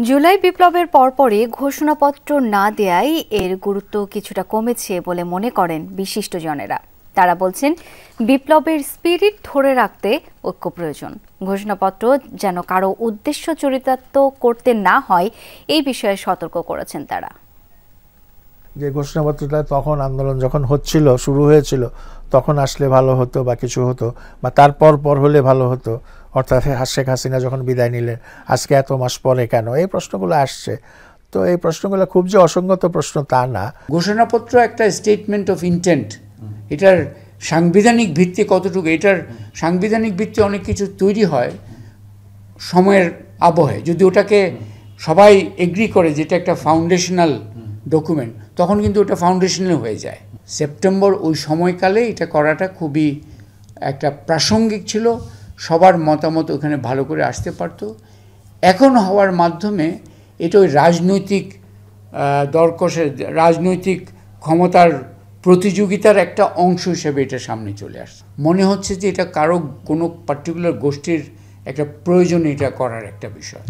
জুলাই বিপ্লবের পরপরই ঘোষণাপত্র না দেয়ায় এর গুরুত্ব কিছুটা কমেছে বলে মনে করেন বিশিষ্টজনেরা। তারা বলছেন, বিপ্লবের স্পিরিট ধরে রাখতে ঐক্য প্রয়োজন। ঘোষণাপত্র যেন কারো উদ্দেশ্য চরিতার্থ করতে না হয় এই বিষয়ে সতর্ক করেছেন তারা। যে ঘোষণাপত্রটা তখন আন্দোলন যখন হচ্ছিল, শুরু হয়েছিল, তখন আসলে ভালো হতো বা কিছু হতো, বা তারপর হলে ভালো হতো, অর্থাৎ শেখ হাসিনা যখন বিদায় নিলেন আজকে এত মাস পরে কেন, এই প্রশ্নগুলো আসছে। তো এই প্রশ্নগুলো খুব যে অসঙ্গত প্রশ্ন তা না। ঘোষণাপত্র একটা স্টেটমেন্ট অফ ইন্টেন্ট, এটার সাংবিধানিক ভিত্তি কতটুকু, এটার সাংবিধানিক ভিত্তি অনেক কিছু তৈরি হয় সময়ের আবহে। যদি ওটাকে সবাই এগ্রি করে যেটা একটা ফাউন্ডেশনাল ডকুমেন্ট, তখন কিন্তু ওটা ফাউন্ডেশনাল হয়ে যায়। সেপ্টেম্বর ওই সময়কালে এটা করাটা খুবই একটা প্রাসঙ্গিক ছিল, সবার মতামত ওখানে ভালো করে আসতে পারত। এখন হওয়ার মাধ্যমে এটা ওই রাজনৈতিক দরকষের, রাজনৈতিক ক্ষমতার প্রতিযোগিতার একটা অংশ হিসেবে এটা সামনে চলে আসছে। মনে হচ্ছে যে এটা কারো কোনো পার্টিকুলার গোষ্ঠীর একটা প্রয়োজন এটা করার একটা বিষয়।